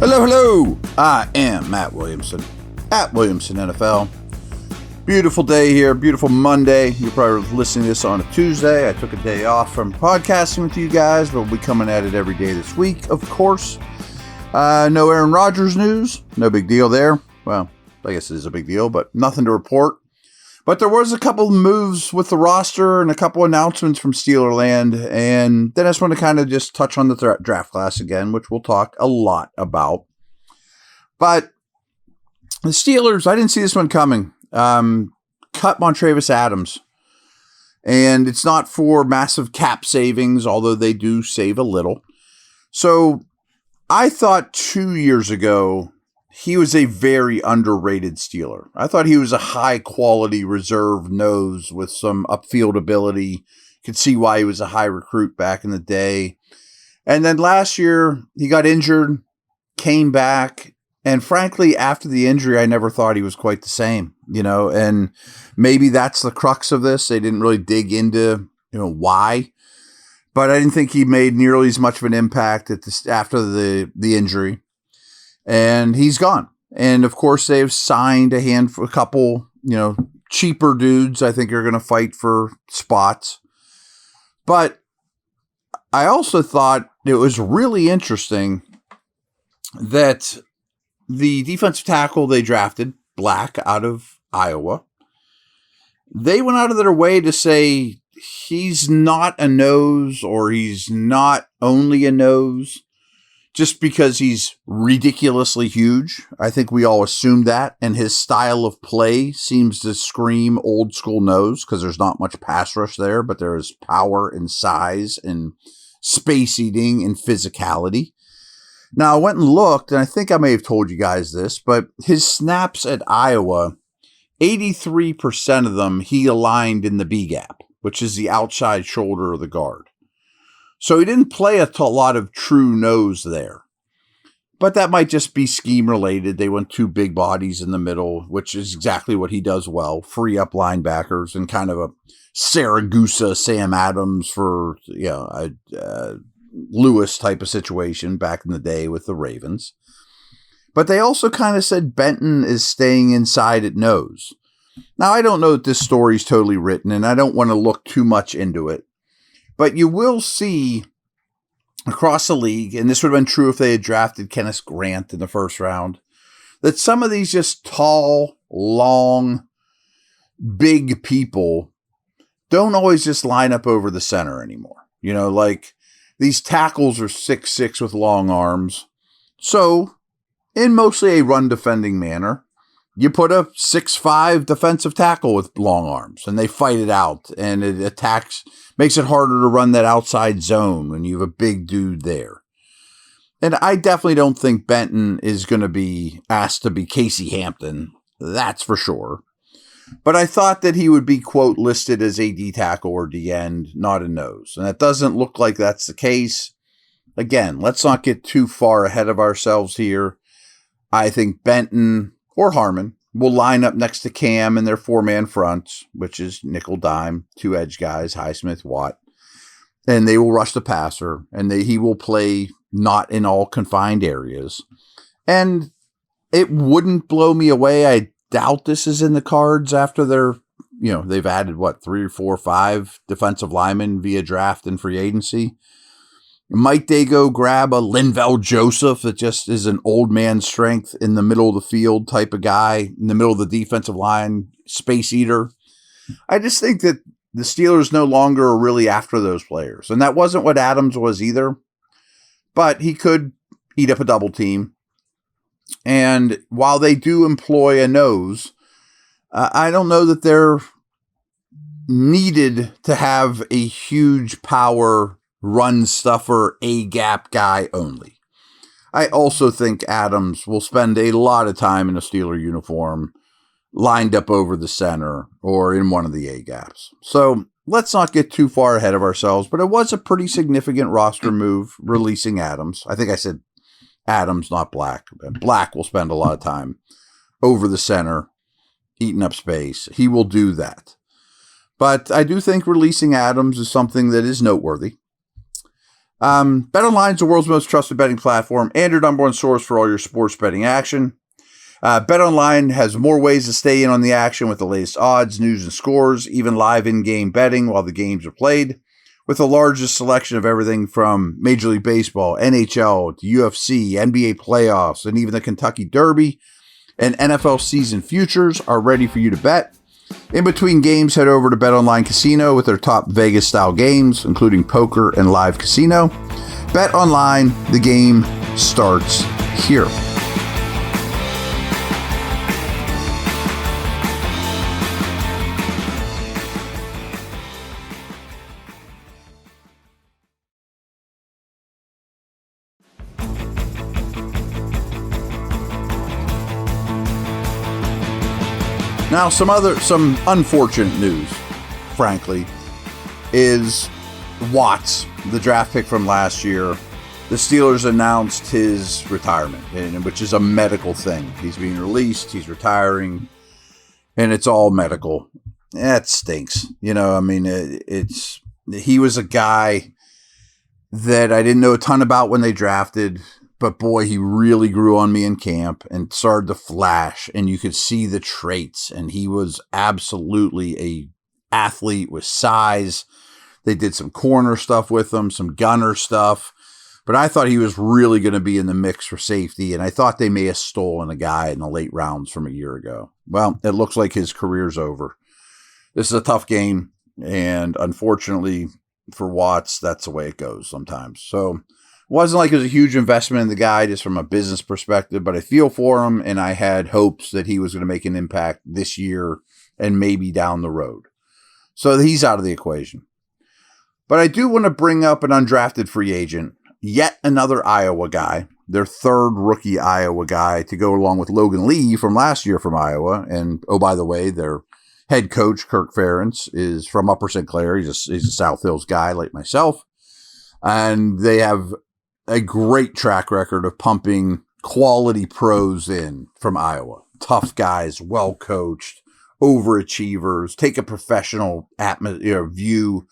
Hello, hello. I am Matt Williamson at Williamson NFL. Beautiful day here, beautiful Monday. You're probably listening to this on a Tuesday. I took a day off from podcasting with you guys, but we'll be coming at it every day this week, of course. No Aaron Rodgers news. No big deal there. Well, I guess it is a big deal, but nothing to report. But there was a couple of moves with the roster and a couple announcements from Steelerland. And then I just want to kind of just touch on the draft class again, which we'll talk a lot about. But the Steelers, I didn't see this one coming. Cut Montravius Adams. And it's not for massive cap savings, although they do save a little. So I thought 2 years ago, he was a very underrated Steeler. I thought he was a high-quality reserve nose with some upfield ability. Could see why he was a high recruit back in the day. And then last year, he got injured, came back, and frankly, after the injury, I never thought he was quite the same, and maybe that's the crux of this. They didn't really dig into, why. But I didn't think he made nearly as much of an impact after the injury. And he's gone. And of course, they've signed a couple, cheaper dudes I think are going to fight for spots. But I also thought it was really interesting that the defensive tackle they drafted, Black, out of Iowa, they went out of their way to say he's not a nose, or he's not only a nose just because he's ridiculously huge. I think we all assumed that, and his style of play seems to scream old school nose because there's not much pass rush there, but there is power and size and space eating and physicality. Now, I went and looked, and I think I may have told you guys this, but his snaps at Iowa, 83% of them he aligned in the B gap, which is the outside shoulder of the guard. So he didn't play a lot of true nose there. But that might just be scheme related. They went two big bodies in the middle, which is exactly what he does well. Free up linebackers and kind of a Saragusa, Sam Adams for a Lewis type of situation back in the day with the Ravens. But they also kind of said Benton is staying inside at nose. Now, I don't know that this story's totally written, and I don't want to look too much into it. But you will see across the league, and this would have been true if they had drafted Kenneth Grant in the first round, that some of these just tall, long, big people don't always just line up over the center anymore. Like these tackles are 6'6" with long arms. So, in mostly a run defending manner, you put a 6'5" defensive tackle with long arms, and they fight it out, and it makes it harder to run that outside zone when you have a big dude there. And I definitely don't think Benton is going to be asked to be Casey Hampton. That's for sure. But I thought that he would be, quote, listed as a D tackle or D end, not a nose. And it doesn't look like that's the case. Again, let's not get too far ahead of ourselves here. I think Benton or Harmon will line up next to Cam in their four-man fronts, which is nickel dime, two edge guys, Highsmith, Watt. And they will rush the passer, and he will play not in all confined areas. And it wouldn't blow me away. I doubt this is in the cards after they've added, 3 or 4 or 5 defensive linemen via draft and free agency. Might they go grab a Linval Joseph that just is an old man strength in the middle of the field type of guy, in the middle of the defensive line, space eater? I just think that the Steelers no longer are really after those players. And that wasn't what Adams was either. But he could eat up a double team. And while they do employ a nose, I don't know that they're needed to have a huge power run stuffer, A-gap guy only. I also think Adams will spend a lot of time in a Steeler uniform lined up over the center or in one of the A-gaps. So let's not get too far ahead of ourselves, but it was a pretty significant roster move releasing Adams. I think I said Adams, not Black. Black will spend a lot of time over the center, eating up space. He will do that. But I do think releasing Adams is something that is noteworthy. BetOnline is the world's most trusted betting platform and your number one source for all your sports betting action. BetOnline has more ways to stay in on the action with the latest odds, news, and scores, even live in-game betting while the games are played, with the largest selection of everything from Major League Baseball, NHL, to UFC, NBA playoffs, and even the Kentucky Derby and NFL season futures are ready for you to bet. In between games, head over to BetOnline Casino with their top Vegas-style games, including poker and live casino. BetOnline, the game starts here. Now, some unfortunate news, frankly, is Watts, the draft pick from last year. The Steelers announced his retirement, which is a medical thing. He's being released, he's retiring, and it's all medical. That stinks. He was a guy that I didn't know a ton about when they drafted. But boy, he really grew on me in camp and started to flash, and you could see the traits. And he was absolutely a athlete with size. They did some corner stuff with him, some gunner stuff. But I thought he was really going to be in the mix for safety, and I thought they may have stolen a guy in the late rounds from a year ago. Well, it looks like his career's over. This is a tough game, and unfortunately for Watts, that's the way it goes sometimes. So wasn't like it was a huge investment in the guy just from a business perspective, but I feel for him, and I had hopes that he was going to make an impact this year and maybe down the road. So he's out of the equation. But I do want to bring up an undrafted free agent, yet another Iowa guy, their third rookie Iowa guy to go along with Logan Lee from last year from Iowa. And, oh, by the way, their head coach, Kirk Ferentz, is from Upper St. Clair. He's a South Hills guy like myself. And they have a great track record of pumping quality pros in from Iowa. Tough guys, well coached, overachievers, take a professional view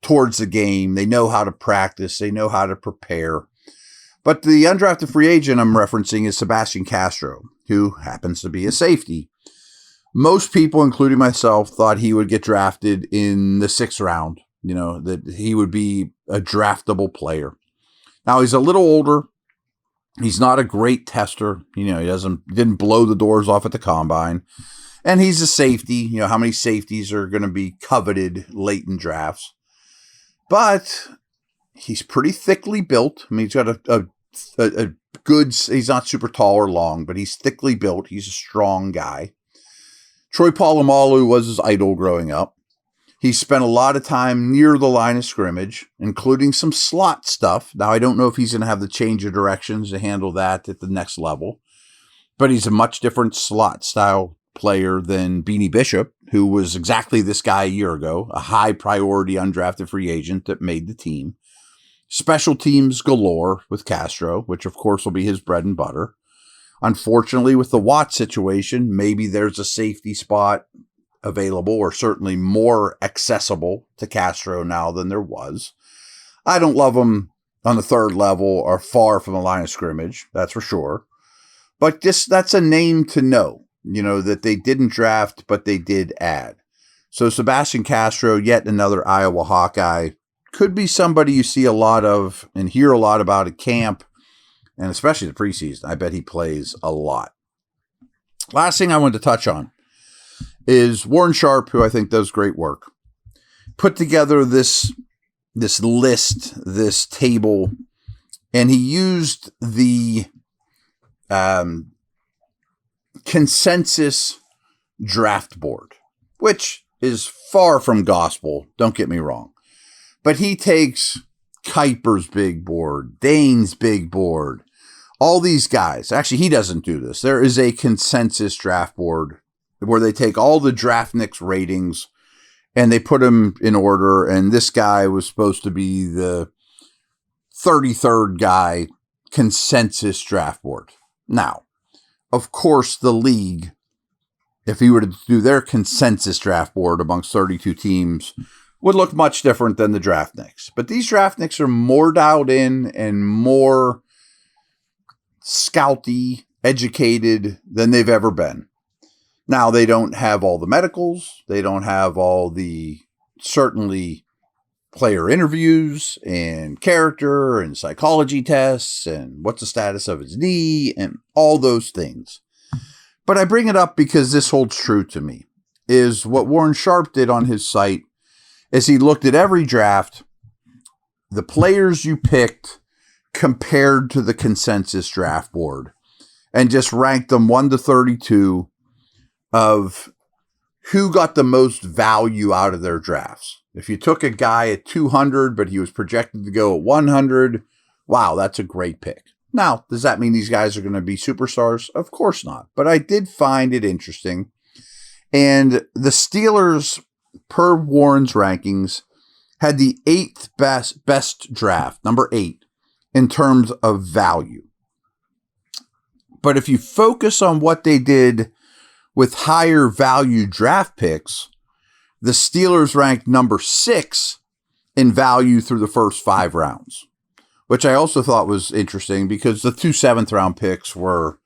towards the game. They know how to practice. They know how to prepare. But the undrafted free agent I'm referencing is Sebastian Castro, who happens to be a safety. Most people, including myself, thought he would get drafted in the 6th round, that he would be a draftable player. Now, he's a little older. He's not a great tester. He didn't blow the doors off at the combine. And he's a safety. How many safeties are going to be coveted late in drafts? But he's pretty thickly built. He's got a good, he's not super tall or long, but he's thickly built. He's a strong guy. Troy Polamalu was his idol growing up. He spent a lot of time near the line of scrimmage, including some slot stuff. Now, I don't know if he's going to have the change of directions to handle that at the next level, but he's a much different slot style player than Beanie Bishop, who was exactly this guy a year ago, a high priority undrafted free agent that made the team. Special teams galore with Castro, which of course will be his bread and butter. Unfortunately, with the Watt situation, maybe there's a safety spot available, or certainly more accessible to Castro now than there was. I don't love him on the 3rd level or far from the line of scrimmage, that's for sure. But that's a name to know, that they didn't draft, but they did add. So Sebastian Castro, yet another Iowa Hawkeye, could be somebody you see a lot of and hear a lot about at camp, and especially the preseason. I bet he plays a lot. Last thing I wanted to touch on is Warren Sharp, who I think does great work, put together this list, this table, and he used the consensus draft board, which is far from gospel, don't get me wrong. But he takes Kuiper's big board, Dane's big board, all these guys. Actually, he doesn't do this. There is a consensus draft board where they take all the Draftniks ratings and they put them in order. And this guy was supposed to be the 33rd guy consensus draft board. Now, of course, the league, if he were to do their consensus draft board amongst 32 teams, would look much different than the draftniks. But these draftniks are more dialed in and more scouty, educated than they've ever been. Now, they don't have all the medicals. They don't have all the, certainly, player interviews and character and psychology tests and what's the status of his knee and all those things. But I bring it up because this holds true to me, is what Warren Sharp did on his site is he looked at every draft, the players you picked compared to the consensus draft board, and just ranked them 1 to 32 of who got the most value out of their drafts. If you took a guy at 200, but he was projected to go at 100, wow, that's a great pick. Now, does that mean these guys are going to be superstars? Of course not. But I did find it interesting. And the Steelers, per Warren's rankings, had the 8th best draft, number 8, in terms of value. But if you focus on what they did with higher value draft picks, the Steelers ranked number 6 in value through the first 5 rounds, which I also thought was interesting because the 2 7th-round picks were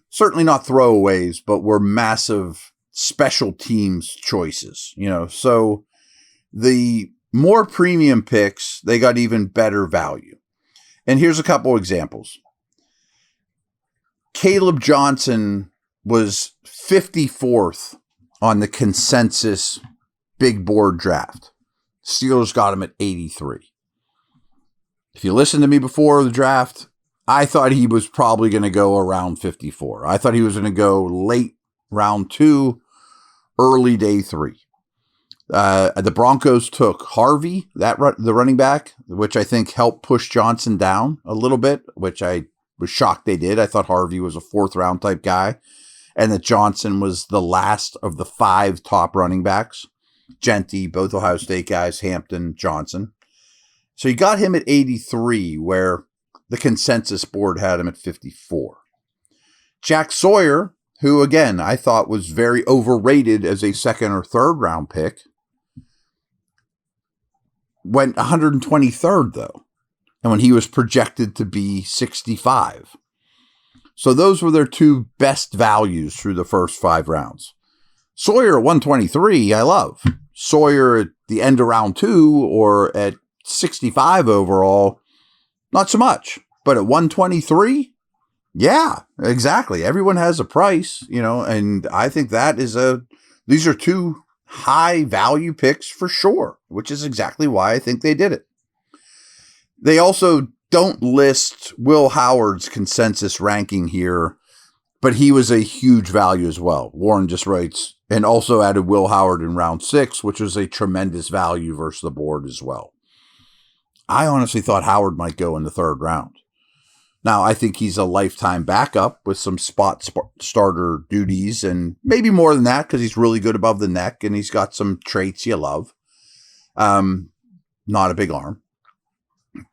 certainly not throwaways, but were massive special teams choices. So the more premium picks, they got even better value. And here's a couple examples. Caleb Johnson was 54th on the consensus big board draft. Steelers got him at 83. If you listened to me before the draft, I thought he was probably going to go around 54. I thought he was going to go late round 2, early day 3. The Broncos took Harvey, the running back, which I think helped push Johnson down a little bit, which I was shocked they did. I thought Harvey was a 4th-round type guy, and that Johnson was the last of the 5 top running backs. Genty, both Ohio State guys, Hampton, Johnson. So you got him at 83, where the consensus board had him at 54. Jack Sawyer, who, again, I thought was very overrated as a 2nd or 3rd round pick, went 123rd, though, and when he was projected to be 65. So those were their 2 best values through the first 5 rounds. Sawyer at 123, I love. Sawyer at the end of round 2 or at 65 overall, not so much. But at 123, yeah, exactly. Everyone has a price, and I think these are 2 high value picks for sure, which is exactly why I think they did it. They also don't list Will Howard's consensus ranking here, but he was a huge value as well. Warren just writes, and also added Will Howard in round 6, which was a tremendous value versus the board as well. I honestly thought Howard might go in the 3rd round. Now, I think he's a lifetime backup with some spot starter duties and maybe more than that because he's really good above the neck and he's got some traits you love. Not a big arm.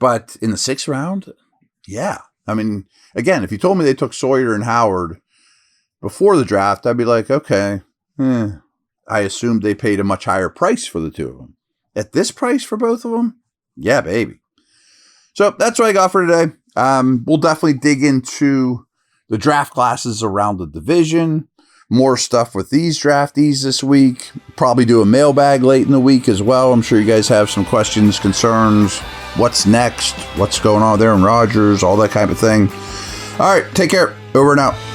But in the 6th round, yeah. I mean, again, if you told me they took Sawyer and Howard before the draft, I'd be like, okay, I assumed they paid a much higher price for the 2 of them. At this price for both of them? Yeah, baby. So that's what I got for today. We'll definitely dig into the draft classes around the division. More stuff with these draftees this week. Probably do a mailbag late in the week as well. I'm sure you guys have some questions, concerns. What's next? What's going on there in Rodgers? All that kind of thing. All right, take care. Over and out.